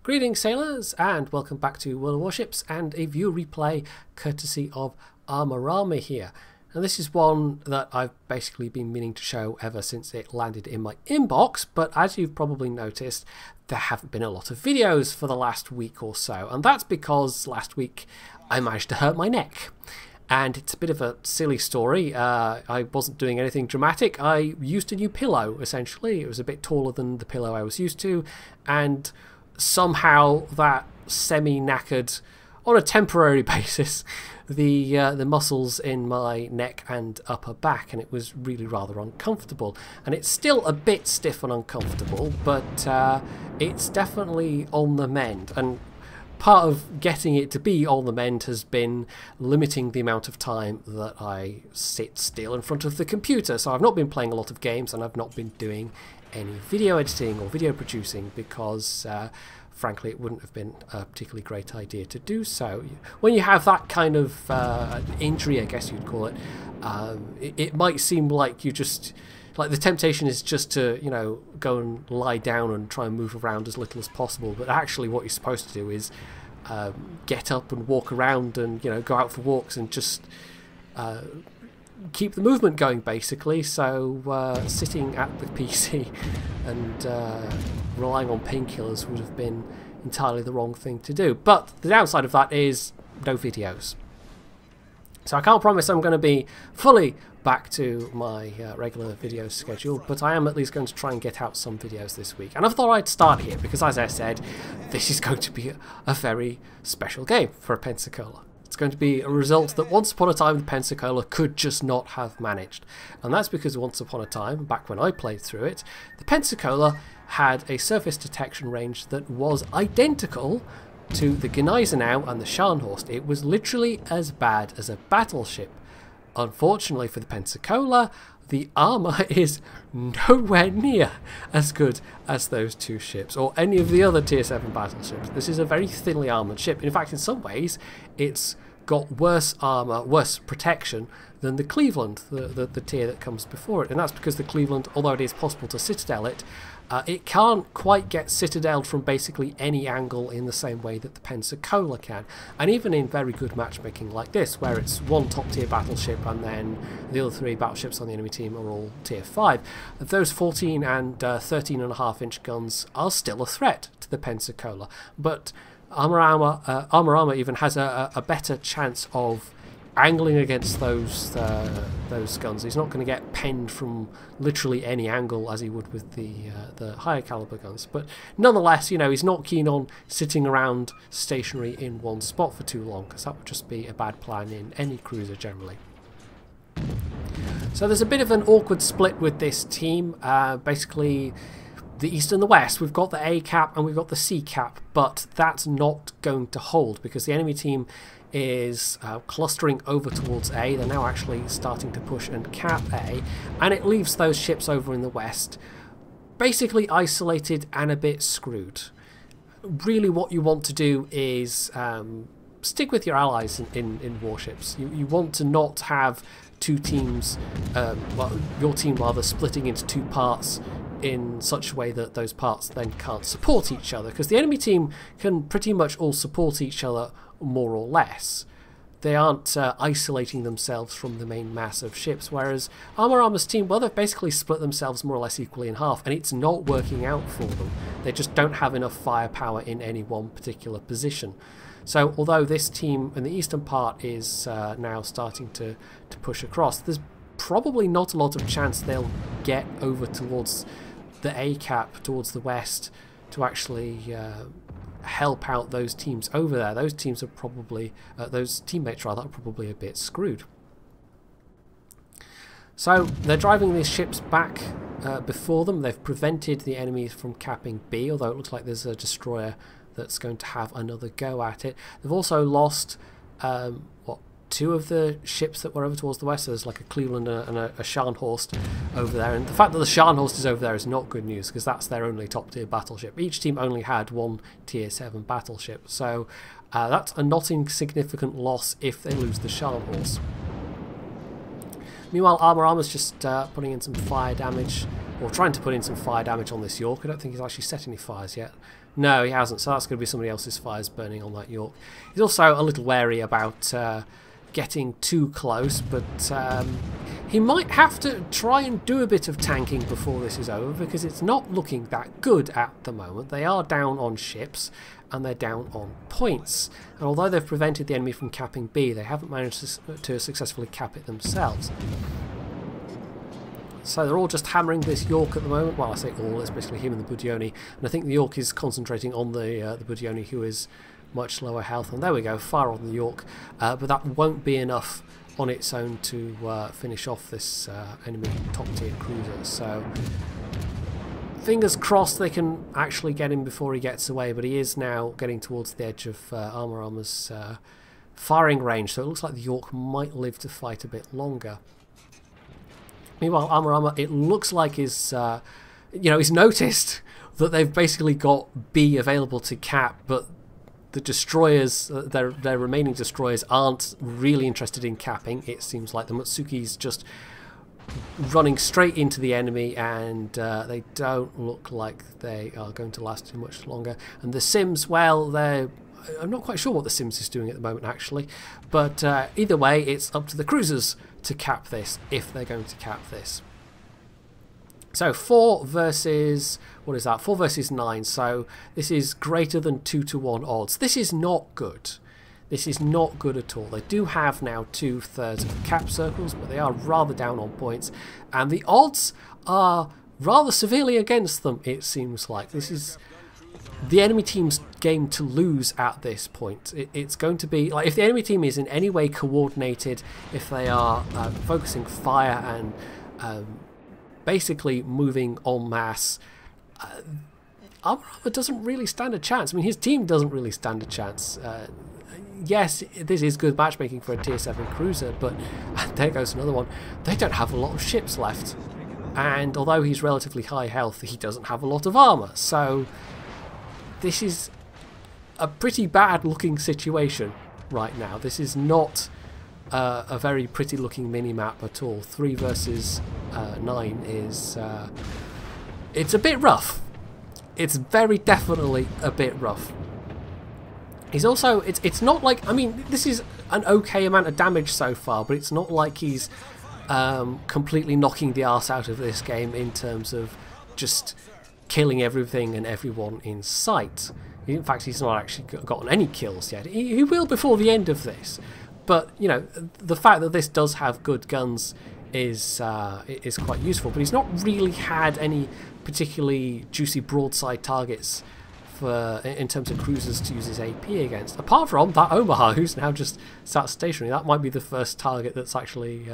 Greetings sailors and welcome back to World of Warships and a view replay courtesy of Armorama here. And this is one that I've basically been meaning to show ever since it landed in my inbox, but as you've probably noticed, there haven't been a lot of videos for the last week or so, and that's because last week I managed to hurt my neck. And it's a bit of a silly story. I wasn't doing anything dramatic. I used a new pillow, essentially. It was a bit taller than the pillow I was used to, and somehow that semi-knackered, on a temporary basis, the muscles in my neck and upper back, and it was really rather uncomfortable. And it's still a bit stiff and uncomfortable, but it's definitely on the mend. And part of getting it to be on the mend has been limiting the amount of time that I sit still in front of the computer. So I've not been playing a lot of games and I've not been doing any video editing or video producing because frankly it wouldn't have been a particularly great idea to do so. When you have that kind of injury, I guess you'd call it, it might seem like you just... like the temptation is just to, you know, go and lie down and try and move around as little as possible. But actually what you're supposed to do is get up and walk around and, you know, go out for walks and just keep the movement going, basically. So sitting at the PC and relying on painkillers would have been entirely the wrong thing to do. But the downside of that is no videos. So I can't promise I'm going to be fully back to my regular video schedule, but I am at least going to try and get out some videos this week. And I thought I'd start here because, as I said, this is going to be a very special game for Pensacola. It's going to be a result that once upon a time Pensacola could just not have managed. And that's because once upon a time, back when I played through it, the Pensacola had a surface detection range that was identical to the Gneisenau and the Scharnhorst. It was literally as bad as a battleship. Unfortunately for the Pensacola, the armour is nowhere near as good as those two ships, or any of the other Tier 7 battleships. This is a very thinly armoured ship. In fact, in some ways, it's got worse armour, worse protection than the Cleveland, the tier that comes before it. And that's because the Cleveland, although it is possible to citadel it, it can't quite get citadeled from basically any angle in the same way that the Pensacola can. And even in very good matchmaking like this, where it's one top tier battleship and then the other three battleships on the enemy team are all tier 5, those 14 and 13.5 inch guns are still a threat to the Pensacola. But Armorama even has a better chance of angling against those guns. He's not going to get penned from literally any angle as he would with the higher caliber guns. But nonetheless, you know, he's not keen on sitting around stationary in one spot for too long, because that would just be a bad plan in any cruiser generally. So there's a bit of an awkward split with this team. Basically, the East and the West, we've got the A cap and we've got the C cap, but that's not going to hold because the enemy team is clustering over towards A. They're now actually starting to push and cap A, and it leaves those ships over in the West basically isolated and a bit screwed. Really what you want to do is stick with your allies in warships. You want to not have two teams, well, your team rather, splitting into two parts in such a way that those parts then can't support each other, because the enemy team can pretty much all support each other more or less. They aren't isolating themselves from the main mass of ships, whereas Armorama's team, well, they've basically split themselves more or less equally in half, and it's not working out for them. They just don't have enough firepower in any one particular position. So although this team in the eastern part is now starting to push across, there's probably not a lot of chance they'll get over towards the A cap, towards the west, to actually help out those teams over there. Those teams are probably, those teammates rather, are probably a bit screwed. So they're driving these ships back before them. They've prevented the enemies from capping B, although it looks like there's a destroyer that's going to have another go at it. They've also lost two of the ships that were over towards the west. So there's like a Cleveland and a Scharnhorst over there, and the fact that the Scharnhorst is over there is not good news because that's their only top tier battleship. Each team only had one tier 7 battleship, so that's a not insignificant loss if they lose the Scharnhorst. Meanwhile, Armorama's just putting in some fire damage or trying to put in some fire damage on this York. I don't think he's actually set any fires yet. No, he hasn't, so that's going to be somebody else's fires burning on that York. He's also a little wary about getting too close, but he might have to try and do a bit of tanking before this is over, because it's not looking that good at the moment. They are down on ships and they're down on points, and although they've prevented the enemy from capping B, they haven't managed to successfully cap it themselves. So they're all just hammering this York at the moment. Well, I say all, it's basically him and the Budyoni, and I think the York is concentrating on the Budyoni, who is much lower health. And there we go, fire on the York, but that won't be enough on its own to finish off this enemy top tier cruiser. So fingers crossed they can actually get him before he gets away, but he is now getting towards the edge of Armour's firing range, so it looks like the York might live to fight a bit longer. Meanwhile, Armour, it looks like he's noticed that they've basically got B available to cap, but the destroyers, their remaining destroyers, aren't really interested in capping. It seems like the Mutsuki's just running straight into the enemy, and they don't look like they are going to last too much longer. And the Sims, well, I'm not quite sure what the Sims is doing at the moment, actually, but either way, it's up to the cruisers to cap this, if they're going to cap this. So 4 versus, what is that? 4 versus 9, so this is greater than 2-to-1 odds. This is not good. This is not good at all. They do have now 2/3 of the cap circles, but they are rather down on points, and the odds are rather severely against them, it seems like. This is the enemy team's game to lose at this point. It's going to be, like, if the enemy team is in any way coordinated, if they are focusing fire and basically moving en masse, Armour doesn't really stand a chance. I mean, his team doesn't really stand a chance. Yes, this is good matchmaking for a tier 7 cruiser, but there goes another one. They don't have a lot of ships left, and although he's relatively high health, he doesn't have a lot of armour, so this is a pretty bad looking situation right now. This is not a very pretty looking mini-map at all. 3 versus 9 is it's a bit rough. It's very definitely a bit rough. He's also, it's not like, I mean, this is an okay amount of damage so far, but it's not like he's completely knocking the arse out of this game in terms of just killing everything and everyone in sight. In fact, he's not actually gotten any kills yet. He will before the end of this. But, you know, the fact that this does have good guns is quite useful. But he's not really had any particularly juicy broadside targets in terms of cruisers to use his AP against. Apart from that Omaha, who's now just sat stationary. That might be the first target that's actually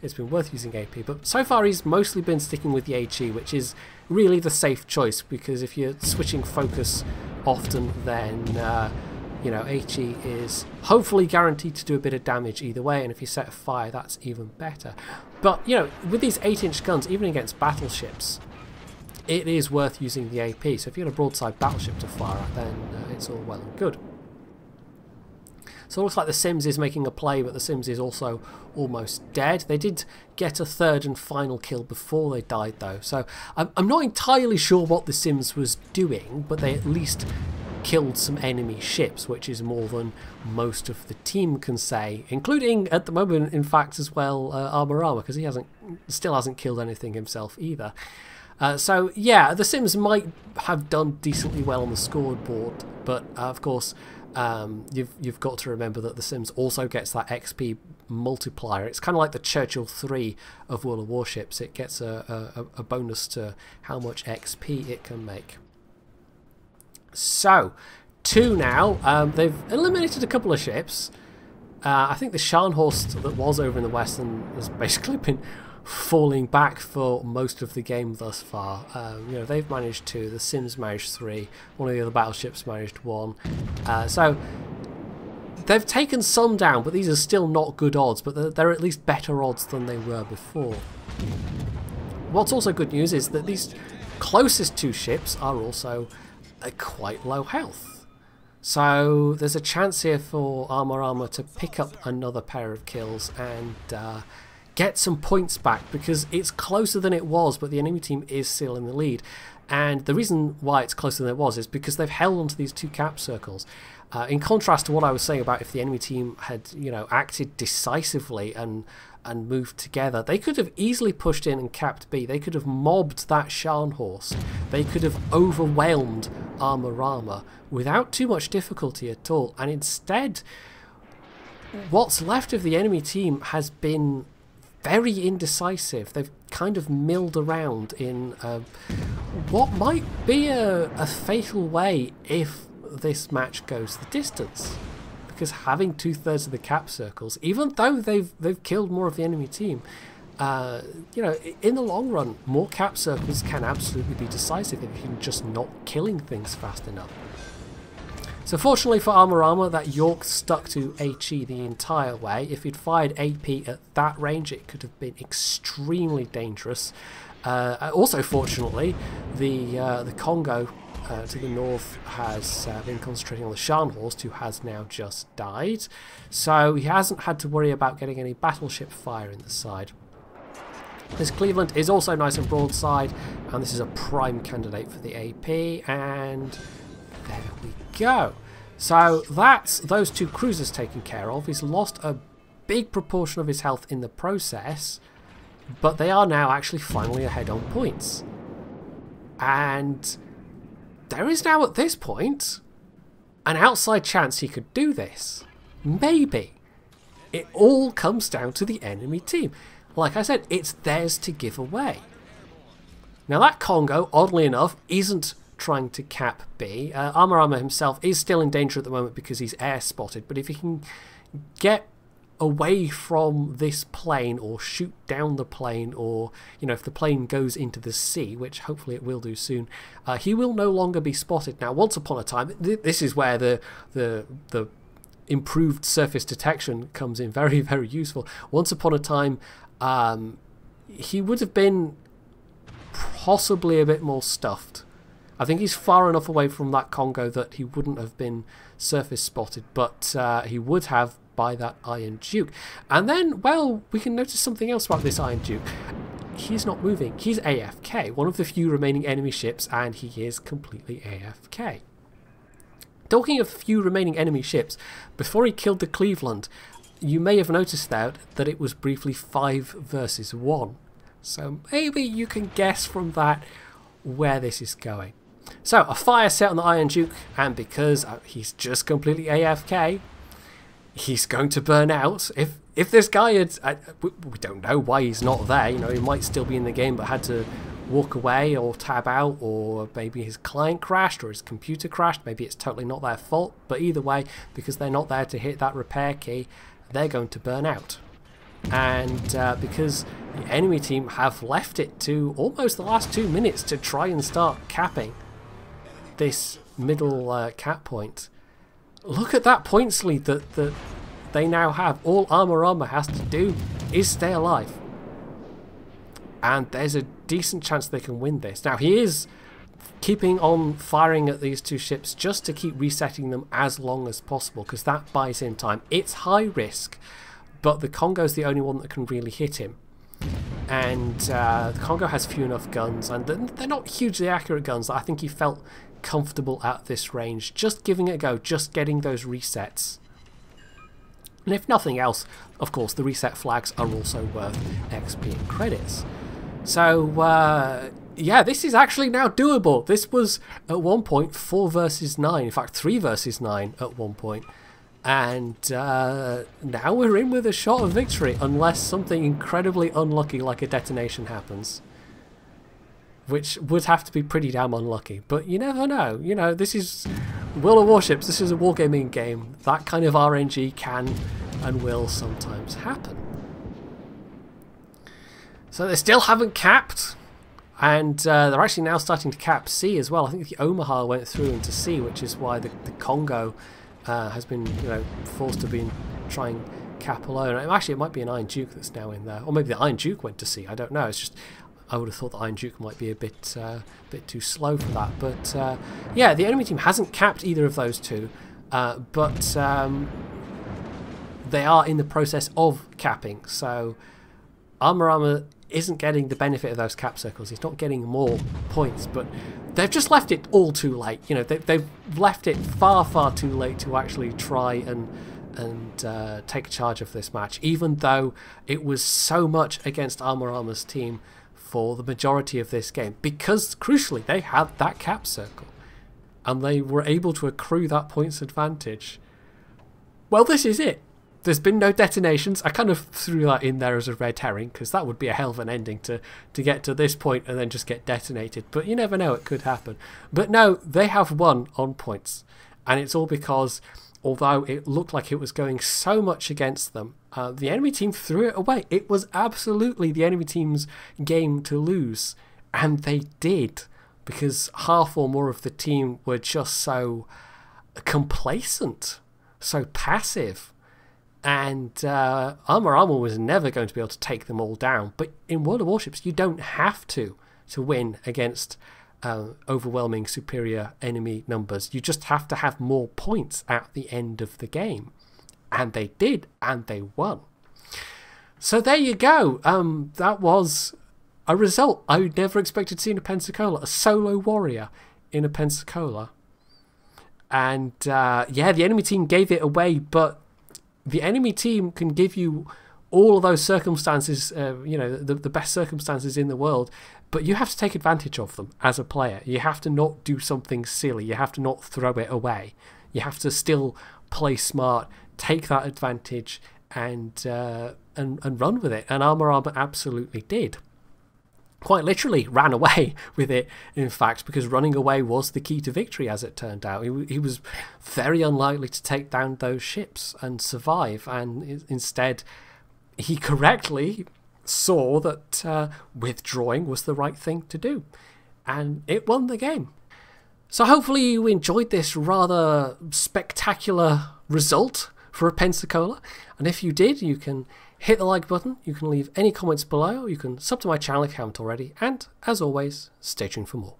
it's been worth using AP. But so far he's mostly been sticking with the HE, which is really the safe choice, because if you're switching focus often, then you know, HE is hopefully guaranteed to do a bit of damage either way, and if you set a fire, that's even better. But, you know, with these 8-inch guns, even against battleships, it is worth using the AP. So if you get a broadside battleship to fire at, then it's all well and good. So it looks like the Sims is making a play, but the Sims is also almost dead. They did get a 3rd and final kill before they died, though. So I'm not entirely sure what the Sims was doing, but they at least killed some enemy ships, which is more than most of the team can say, including at the moment, in fact, as well, Armour, because he still hasn't killed anything himself either. So yeah, the Sims might have done decently well on the scoreboard, but of course you've got to remember that the Sims also gets that XP multiplier. It's kind of like the Churchill 3 of World of Warships. It gets a bonus to how much XP it can make. So 2 now. They've eliminated a couple of ships. I think the Scharnhorst that was over in the western has basically been falling back for most of the game thus far. You know, they've managed 2, the Sims managed 3, one of the other battleships managed 1. So they've taken some down, but these are still not good odds, but they're at least better odds than they were before. What's also good news is that these closest 2 ships are also quite low health. So there's a chance here for Armour to pick up another pair of kills and get some points back, because it's closer than it was, but the enemy team is still in the lead. And the reason why it's closer than it was is because they've held onto these 2 cap circles. In contrast to what I was saying about if the enemy team had, you know, acted decisively and moved together, they could have easily pushed in and capped B. They could have mobbed that Scharnhorst. They could have overwhelmed Armorama without too much difficulty at all. And instead, what's left of the enemy team has been very indecisive. They've kind of milled around in what might be a fatal way if this match goes the distance. Because having 2/3 of the cap circles, even though they've killed more of the enemy team, you know, in the long run, more cap circles can absolutely be decisive if you're just not killing things fast enough. So fortunately for Armorama, that York stuck to HE the entire way. If he'd fired AP at that range, it could have been extremely dangerous. Also, fortunately, the Congo to the north has been concentrating on the Scharnhorst, who has now just died. So he hasn't had to worry about getting any battleship fire in the side. This Cleveland is also nice and broadside, and this is a prime candidate for the AP, and there we go. So that's those 2 cruisers taken care of. He's lost a big proportion of his health in the process, but they are now actually finally ahead on points. And there is now at this point an outside chance he could do this. Maybe. It all comes down to the enemy team. Like I said, it's theirs to give away. Now that Congo, oddly enough, isn't trying to cap B. Armorama himself is still in danger at the moment because he's air spotted, but if he can get away from this plane or shoot down the plane, or, you know, if the plane goes into the sea, which hopefully it will do soon, he will no longer be spotted. Now, once upon a time, this is where the improved surface detection comes in very, very useful. Once upon a time, he would have been possibly a bit more stuffed. I think he's far enough away from that Congo that he wouldn't have been surface spotted, but he would have by that Iron Duke. And then, well, we can notice something else about this Iron Duke. He's not moving. He's AFK, one of the few remaining enemy ships, and he is completely AFK. Talking of few remaining enemy ships, before he killed the Cleveland, you may have noticed that it was briefly 5 versus 1. So maybe you can guess from that where this is going. So, a fire set on the Iron Duke, and because he's just completely AFK, he's going to burn out. If this guy had... we don't know why he's not there. You know, he might still be in the game but had to walk away or tab out, or maybe his client crashed or his computer crashed. Maybe it's totally not their fault. But either way, because they're not there to hit that repair key, they're going to burn out. And because the enemy team have left it to almost the last 2 minutes to try and start capping this middle cap point. Look at that points lead that they now have. All Armorama has to do is stay alive. And there's a decent chance they can win this. Now, he is keeping on firing at these 2 ships just to keep resetting them as long as possible, because that buys him time. It's high risk, but the Congo's the only one that can really hit him. And the Congo has few enough guns, and they're not hugely accurate guns. I think he felt comfortable at this range, just giving it a go, just getting those resets. And if nothing else, of course, the reset flags are also worth XP and credits. So, yeah, this is actually now doable. This was, at one point, 4 versus 9. In fact, 3 versus 9 at one point. And now we're in with a shot of victory, unless something incredibly unlucky like a detonation happens. Which would have to be pretty damn unlucky. But you never know. You know, this is World of Warships. This is a wargaming game. That kind of RNG can and will sometimes happen. So they still haven't capped. And they're actually now starting to cap C as well. I think the Omaha went through into C, which is why the Congo has been, you know, forced to try and cap alone. Actually, it might be an Iron Duke that's now in there. Or maybe the Iron Duke went to C. I don't know. It's just... I would have thought the Iron Duke might be a bit too slow for that. But yeah, the enemy team hasn't capped either of those 2, but they are in the process of capping. So Armor isn't getting the benefit of those cap circles. He's not getting more points, but they've just left it all too late. You know, they've left it far, far too late to actually try and take charge of this match, even though it was so much against Armor's team for the majority of this game, because crucially they had that cap circle and they were able to accrue that points advantage. Well, this is it. There's been no detonations. I kind of threw that in there as a red herring because that would be a hell of an ending to get to this point and then just get detonated. But you never know, it could happen. But no, they have won on points. And it's all because, although it looked like it was going so much against them, the enemy team threw it away. It was absolutely the enemy team's game to lose. And they did, because half or more of the team were just so complacent, so passive. And Armor was never going to be able to take them all down. But in World of Warships, you don't have to win against overwhelming superior enemy numbers. You just have to have more points at the end of the game. And they did, and they won. So there you go. That was a result I never expected to see in a Pensacola. A solo warrior in a Pensacola. And yeah, the enemy team gave it away, but the enemy team can give you all of those circumstances, you know, the best circumstances in the world, but you have to take advantage of them as a player. You have to not do something silly. You have to not throw it away. You have to still play smart, take that advantage, and run with it. And Armor absolutely did. Quite literally ran away with it, in fact, because running away was the key to victory, as it turned out. He was very unlikely to take down those ships and survive, and instead he correctly saw that withdrawing was the right thing to do, and it won the game. So hopefully you enjoyed this rather spectacular result for a Pensacola, and if you did, you can hit the like button, you can leave any comments below, you can sub to my channel if you haven't already, and as always, stay tuned for more.